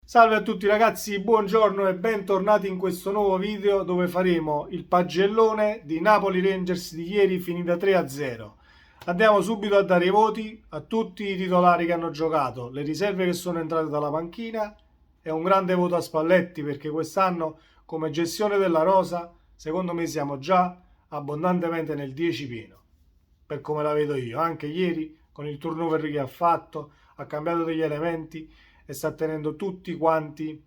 Salve a tutti ragazzi, buongiorno e bentornati in questo nuovo video dove faremo il pagellone di Napoli Rangers di ieri finita 3-0. Andiamo subito a dare i voti a tutti i titolari che hanno giocato, le riserve che sono entrate dalla panchina e un grande voto a Spalletti perché quest'anno come gestione della rosa secondo me siamo già abbondantemente nel 10 pieno, per come la vedo io. Anche ieri con il turnover che ha cambiato degli elementi e sta tenendo tutti quanti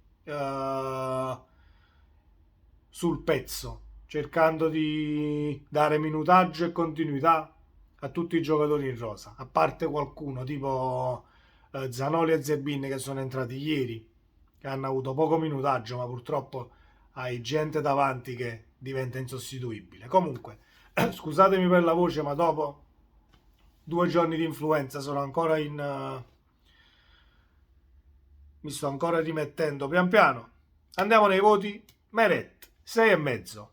sul pezzo, cercando di dare minutaggio e continuità a tutti i giocatori in rosa, a parte qualcuno tipo Zanoli e Zerbin che sono entrati ieri, che hanno avuto poco minutaggio, ma purtroppo hai gente davanti che diventa insostituibile. Comunque, scusatemi per la voce, ma dopo 2 giorni di influenza sono ancora mi sto ancora rimettendo pian piano. Andiamo nei voti. Meret 6,5.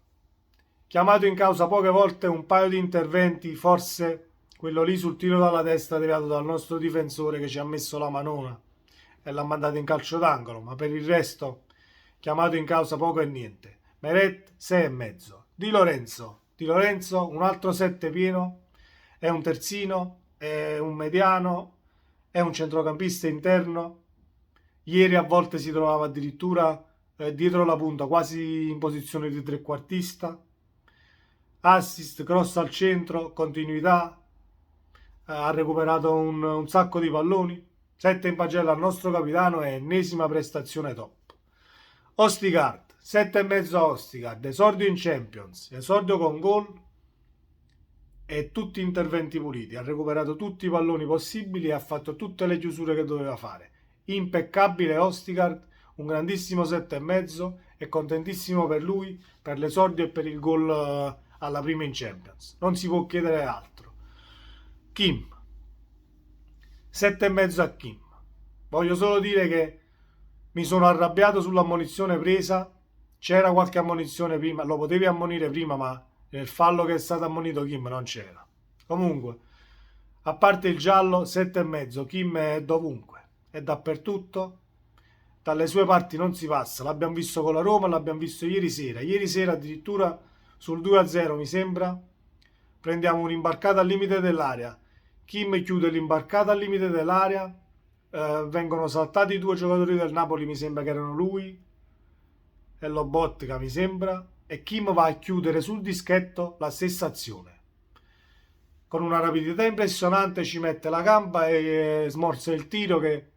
Chiamato in causa poche volte, un paio di interventi, forse quello lì sul tiro dalla destra deviato dal nostro difensore che ci ha messo la manona e l'ha mandato in calcio d'angolo, ma per il resto chiamato in causa poco e niente. Meret 6,5. Di Lorenzo un altro 7 pieno, è un terzino, è un mediano, è un centrocampista interno. Ieri a volte si trovava addirittura dietro la punta, quasi in posizione di trequartista. Assist, cross al centro, continuità, ha recuperato un sacco di palloni. 7 in pagella al nostro capitano e ennesima prestazione top. Ostigard, 7,5 a Ostigard, esordio in Champions, esordio con gol e tutti interventi puliti. Ha recuperato tutti i palloni possibili e ha fatto tutte le chiusure che doveva fare. Impeccabile Ostigard, un grandissimo 7,5 e contentissimo per lui, per l'esordio e per il gol alla prima in Champions. Non si può chiedere altro. Kim, 7,5 a Kim. Voglio solo dire che mi sono arrabbiato sull'ammonizione presa. C'era qualche ammonizione prima, lo potevi ammonire prima, ma nel fallo che è stato ammonito Kim non c'era. Comunque, a parte il giallo, 7,5. Kim è dovunque, è dappertutto. Dalle sue parti non si passa. L'abbiamo visto con la Roma, l'abbiamo visto ieri sera. Ieri sera addirittura sul 2-0 mi sembra. Prendiamo un'imbarcata al limite dell'area. Kim chiude l'imbarcata al limite dell'area. Vengono saltati 2 giocatori del Napoli, mi sembra che erano lui e Lobotka, mi sembra. E Kim va a chiudere sul dischetto la stessa azione. Con una rapidità impressionante ci mette la gamba e smorza il tiro che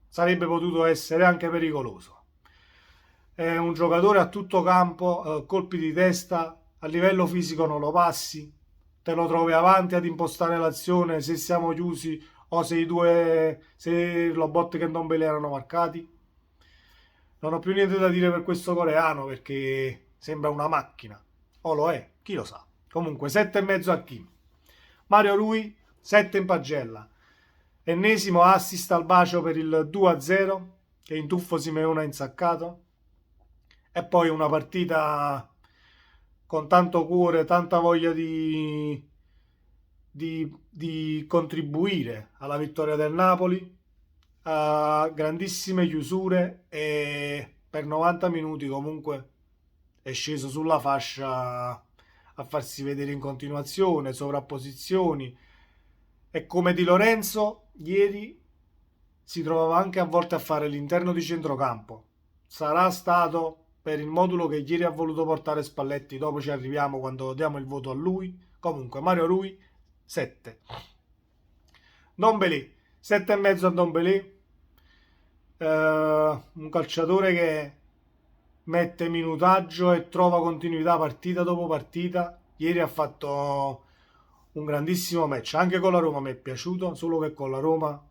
sarebbe potuto essere anche pericoloso. È un giocatore a tutto campo, colpi di testa, a livello fisico non lo passi, te lo trovi avanti ad impostare l'azione se siamo chiusi o se Lobotka e Ndombele erano marcati. Non ho più niente da dire per questo coreano perché sembra una macchina, o lo è, chi lo sa. Comunque 7,5 a Kim. Mario Rui 7 in pagella. Ennesimo assist al bacio per il 2-0 che in tuffo Simeone ha insaccato. E poi una partita con tanto cuore, tanta voglia di contribuire alla vittoria del Napoli, a grandissime chiusure e per 90 minuti comunque è sceso sulla fascia a farsi vedere in continuazione, sovrapposizioni. E come Di Lorenzo ieri si trovava anche a volte a fare l'interno di centrocampo. Sarà stato per il modulo che ieri ha voluto portare Spalletti, dopo ci arriviamo quando diamo il voto a lui. Comunque Mario Rui 7. Ndombele 7,5 a Ndombele, un calciatore che mette minutaggio e trova continuità partita dopo partita. Ieri ha fatto un grandissimo match, anche con la Roma mi è piaciuto, solo che con la Roma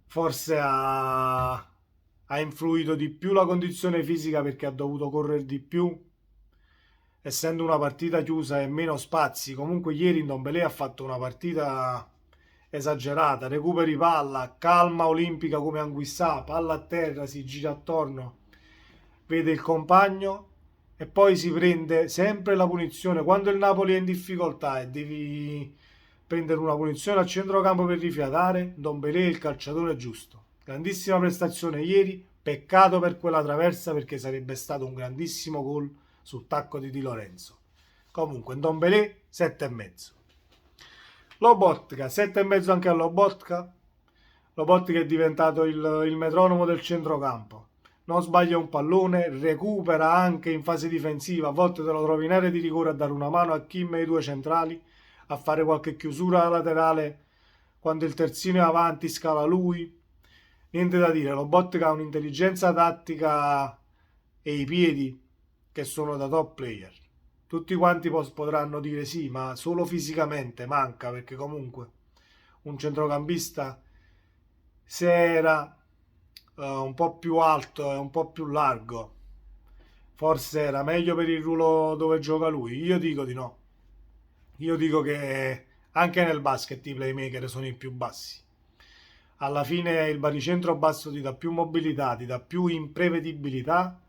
forse ha influito di più la condizione fisica perché ha dovuto correre di più, essendo una partita chiusa e meno spazi. Comunque ieri Ndombele ha fatto una partita esagerata, recuperi palla, calma olimpica come Anguissà, palla a terra, si gira attorno, vede il compagno e poi si prende sempre la punizione quando il Napoli è in difficoltà e devi prendere una punizione al centrocampo per rifiatare. Ndombele è il calciatore giusto, grandissima prestazione ieri, peccato per quella traversa perché sarebbe stato un grandissimo gol sul tacco di Di Lorenzo. Comunque, Ndombele 7,5. Lobotka 7,5 anche a Lobotka. Lobotka è diventato il metronomo del centrocampo. Non sbaglia un pallone, recupera anche in fase difensiva, a volte te lo trovi in area di rigore a dare una mano a Kim e ai due centrali, a fare qualche chiusura laterale quando il terzino è avanti, scala lui. Niente da dire, Lobotka ha un'intelligenza tattica e i piedi che sono da top player. Tutti quanti potranno dire sì, ma solo fisicamente manca, perché comunque un centrocampista, se era un po' più alto e un po' più largo, forse era meglio per il ruolo dove gioca lui. Io dico di no. Io dico che anche nel basket i playmaker sono i più bassi. Alla fine il baricentro basso ti dà più mobilità, ti dà più imprevedibilità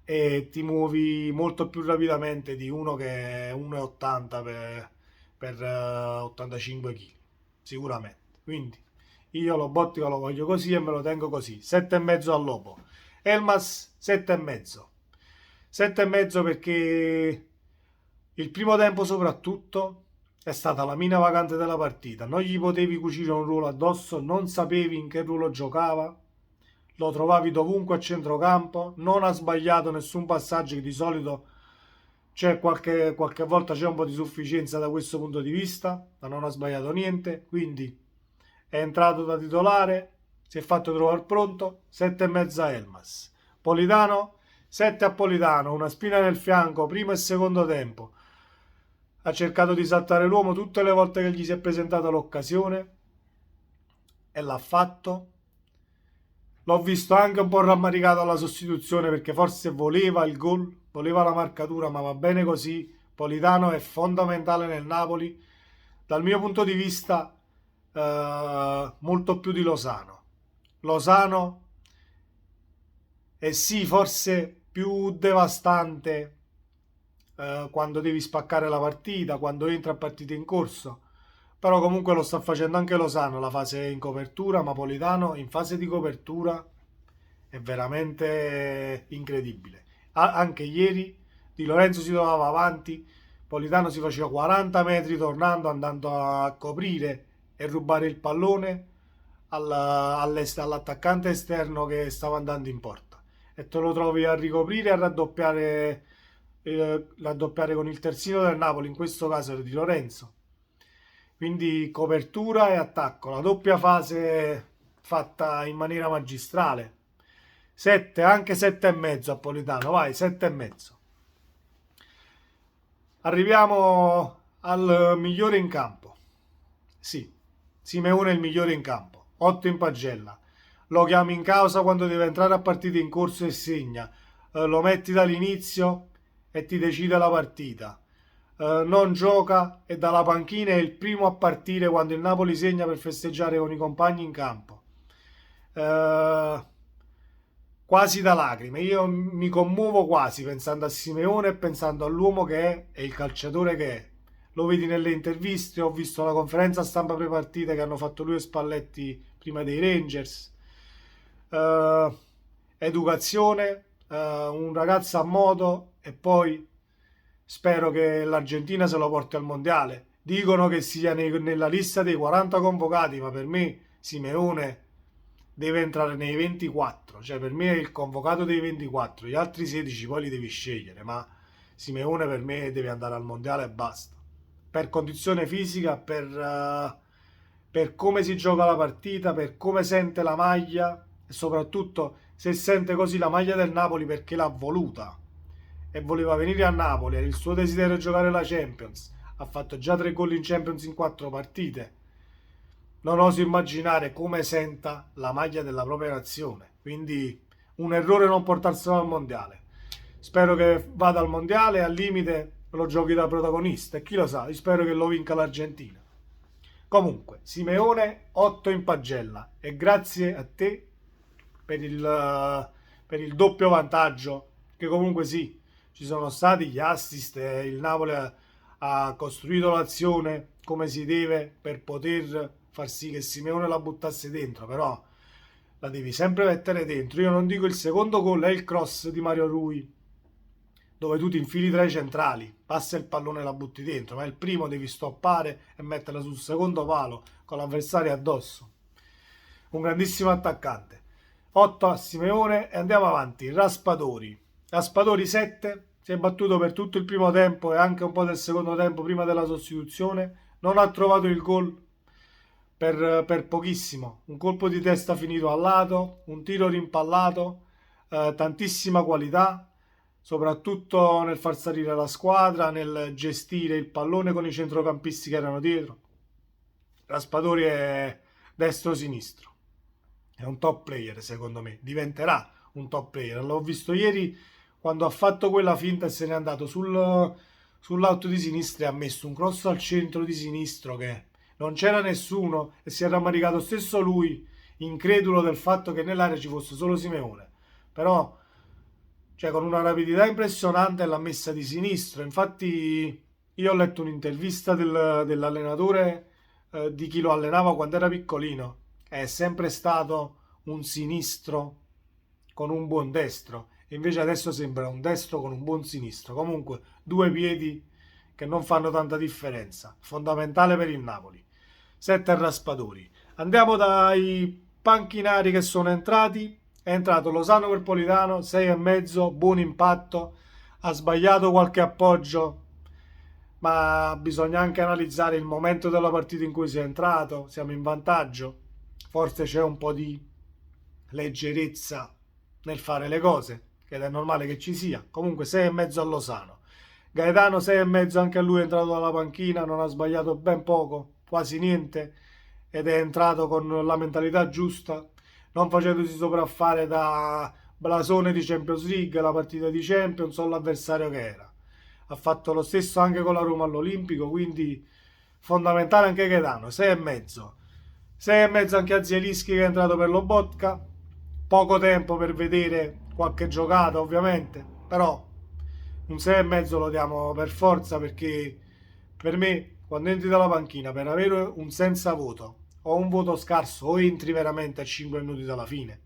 e ti muovi molto più rapidamente di uno che è 1,80 per 85 kg, sicuramente. Quindi io Lobotka lo voglio così e me lo tengo così. 7,5 al Lobo. Elmas 7,5. 7,5 perché il primo tempo soprattutto è stata la mina vacante della partita. Non gli potevi cucire un ruolo addosso, non sapevi in che ruolo giocava, lo trovavi dovunque a centrocampo, non ha sbagliato nessun passaggio, che di solito c'è qualche volta c'è un po' di sufficienza da questo punto di vista, ma non ha sbagliato niente, quindi è entrato da titolare, si è fatto trovare pronto, 7,5 a Elmas. Politano, 7 a Politano, una spina nel fianco, primo e secondo tempo. Ha cercato di saltare l'uomo tutte le volte che gli si è presentata l'occasione e l'ha fatto. L'ho visto anche un po' rammaricato alla sostituzione perché forse voleva il gol, voleva la marcatura, ma va bene così. Politano è fondamentale nel Napoli, dal mio punto di vista molto più di Lozano. Lozano è sì forse più devastante quando devi spaccare la partita, quando entra a partita in corso, però comunque lo sta facendo anche Lozano, la fase in copertura, ma Politano in fase di copertura è veramente incredibile. Anche ieri Di Lorenzo si trovava avanti, Politano si faceva 40 metri tornando, andando a coprire e rubare il pallone all'attaccante esterno che stava andando in porta. E te lo trovi a ricoprire e a raddoppiare con il terzino del Napoli, in questo caso era Di Lorenzo. Quindi copertura e attacco, la doppia fase fatta in maniera magistrale. 7, anche 7,5 a Politano, vai, 7,5. Arriviamo al migliore in campo. Sì, Simeone è il migliore in campo. 8 in pagella. Lo chiami in causa quando deve entrare a partita in corso e segna. Lo metti dall'inizio e ti decide la partita. Non gioca e dalla panchina è il primo a partire quando il Napoli segna per festeggiare con i compagni in campo. Quasi da lacrime. Io mi commuovo quasi pensando a Simeone e pensando all'uomo che è e il calciatore che è. Lo vedi nelle interviste, ho visto la conferenza stampa pre-partita che hanno fatto lui e Spalletti prima dei Rangers. Educazione, un ragazzo a modo e poi spero che l'Argentina se lo porti al mondiale. Dicono che sia nella lista dei 40 convocati, ma per me Simeone deve entrare nei 24, cioè per me è il convocato dei 24, gli altri 16 poi li devi scegliere, ma Simeone per me deve andare al mondiale e basta. Per condizione fisica, per come si gioca la partita, per come sente la maglia e soprattutto se sente così la maglia del Napoli perché l'ha voluta e voleva venire a Napoli, era il suo desiderio giocare la Champions, ha fatto già 3 gol in Champions in 4 partite. Non oso immaginare come senta la maglia della propria nazione, quindi un errore non portarselo al mondiale. Spero che vada al mondiale e al limite lo giochi da protagonista e chi lo sa, spero che lo vinca l'Argentina. Comunque, Simeone 8 in pagella e grazie a te per il doppio vantaggio che comunque sì, ci sono stati gli assist e il Napoli ha costruito l'azione come si deve per poter far sì che Simeone la buttasse dentro, però la devi sempre mettere dentro. Io non dico il secondo gol è il cross di Mario Rui, dove tu ti infili tra i centrali, passa il pallone e la butti dentro, ma il primo devi stoppare e metterla sul secondo palo con l'avversario addosso. Un grandissimo attaccante. 8 a Simeone e andiamo avanti. Raspadori 7, si è battuto per tutto il primo tempo e anche un po' del secondo tempo prima della sostituzione, non ha trovato il gol per pochissimo, un colpo di testa finito al lato, un tiro rimpallato, tantissima qualità, soprattutto nel far salire la squadra, nel gestire il pallone con i centrocampisti che erano dietro. Raspadori è destro-sinistro, è un top player secondo me, diventerà un top player. L'ho visto ieri quando ha fatto quella finta e se n'è andato sull'auto di sinistra e ha messo un cross al centro di sinistro che non c'era nessuno e si è rammaricato stesso lui, incredulo del fatto che nell'area ci fosse solo Simeone. Però, cioè, con una rapidità impressionante l'ha messa di sinistro. Infatti, io ho letto un'intervista dell'allenatore di chi lo allenava quando era piccolino. È sempre stato un sinistro con un buon destro. E invece adesso sembra un destro con un buon sinistro. Comunque, due piedi che non fanno tanta differenza. Fondamentale per il Napoli. 7 Raspadori. Andiamo dai panchinari che sono entrati. È entrato Lozano per Politano, 6,5, buon impatto. Ha sbagliato qualche appoggio, ma bisogna anche analizzare il momento della partita in cui si è entrato. Siamo in vantaggio. Forse c'è un po' di leggerezza nel fare le cose, ed è normale che ci sia. Comunque 6,5 a Lozano. Gaetano 6,5, anche a lui è entrato dalla panchina, non ha sbagliato ben poco, quasi niente, ed è entrato con la mentalità giusta, non facendosi sopraffare da blasone di Champions League, la partita di Champions o l'avversario che era. Ha fatto lo stesso anche con la Roma all'Olimpico, quindi fondamentale anche Gaetano, 6,5. 6,5 anche a Zielinski che è entrato per Lobotka, poco tempo per vedere qualche giocata ovviamente, però un 6,5 lo diamo per forza, perché per me quando entri dalla panchina per avere un senza voto o un voto scarso o entri veramente a 5 minuti dalla fine,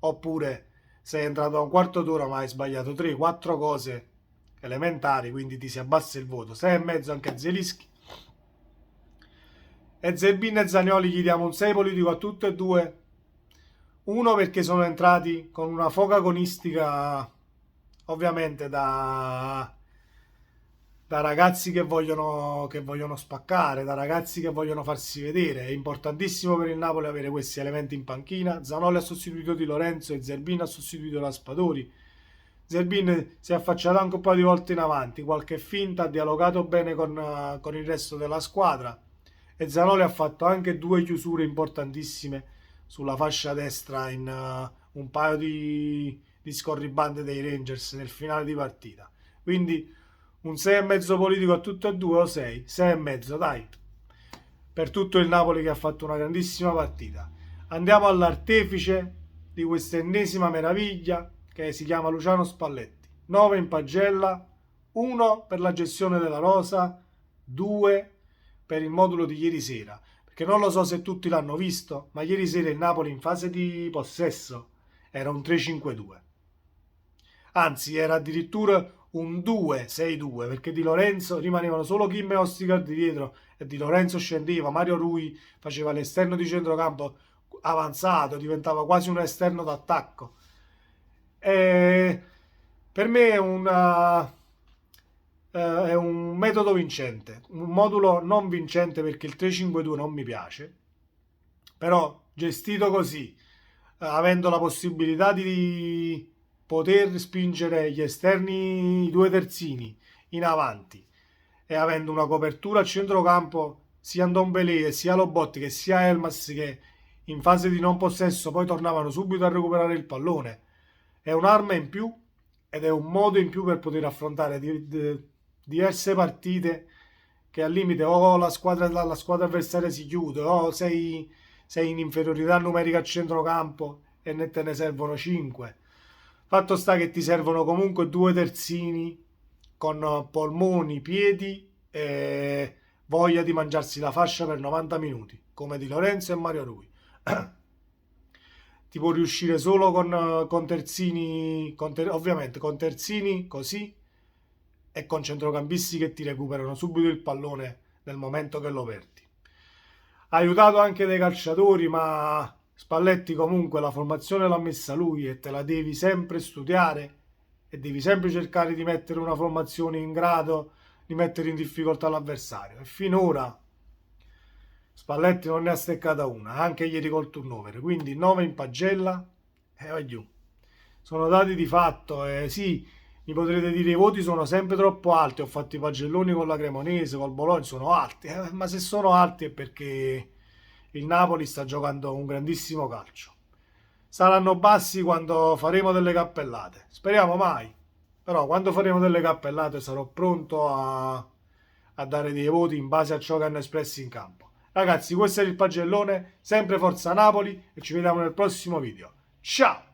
oppure sei entrato a un quarto d'ora ma hai sbagliato 3-4 cose elementari, quindi ti si abbassa il voto. 6,5 anche a Zielinski. E Zerbin e Zanioli gli diamo un 6 politico a tutte e due. Uno perché sono entrati con una foga agonistica, ovviamente da ragazzi che vogliono spaccare, da ragazzi che vogliono farsi vedere. È importantissimo per il Napoli avere questi elementi in panchina. Zanioli ha sostituito Di Lorenzo e Zerbin ha sostituito Raspadori. Zerbin si è affacciato anche un po' di volte in avanti, qualche finta, ha dialogato bene con il resto della squadra, e Zanioli ha fatto anche 2 chiusure importantissime sulla fascia destra in un paio di scorribande dei Rangers nel finale di partita. Quindi un 6,5 politico a tutte e due, o 6,5 dai, per tutto il Napoli che ha fatto una grandissima partita. Andiamo all'artefice di questa ennesima meraviglia che si chiama Luciano Spalletti. 9 in pagella, 1 per la gestione della rosa, 2 per il modulo di ieri sera, perché non lo so se tutti l'hanno visto, ma ieri sera il Napoli in fase di possesso era un 3-5-2, anzi era addirittura un 2-6-2, perché Di Lorenzo rimanevano solo Kim e Osterwald dietro e Di Lorenzo scendeva, Mario Rui faceva l'esterno di centrocampo avanzato, diventava quasi un esterno d'attacco. E per me è un metodo vincente, un modulo non vincente perché il 3-5-2 non mi piace, però gestito così, avendo la possibilità di poter spingere gli esterni, i 2 terzini in avanti, e avendo una copertura a centrocampo sia Ndombele sia Lobotti che sia Elmas, che in fase di non possesso poi tornavano subito a recuperare il pallone, è un'arma in più ed è un modo in più per poter affrontare diverse partite che al limite o la squadra avversaria si chiude o sei in inferiorità numerica a centrocampo e te ne servono 5. Fatto sta che ti servono comunque 2 terzini con polmoni, piedi e voglia di mangiarsi la fascia per 90 minuti, come Di Lorenzo e Mario Rui. ti può riuscire solo con terzini, ovviamente con terzini così e con centrocampisti che ti recuperano subito il pallone nel momento che lo perdi. Aiutato anche dai calciatori, ma Spalletti comunque la formazione l'ha messa lui e te la devi sempre studiare e devi sempre cercare di mettere una formazione in grado di mettere in difficoltà l'avversario. E finora Spalletti non ne ha steccata una, anche ieri col turnover, quindi 9 in pagella e vai giù. Sono dati di fatto e sì, mi potrete dire i voti sono sempre troppo alti, ho fatto i pagelloni con la Cremonese, col Bologna, sono alti, ma se sono alti è perché il Napoli sta giocando un grandissimo calcio. Saranno bassi quando faremo delle cappellate, speriamo mai, però quando faremo delle cappellate sarò pronto a dare dei voti in base a ciò che hanno espresso in campo. Ragazzi, questo è il pagellone, sempre Forza Napoli e ci vediamo nel prossimo video. Ciao!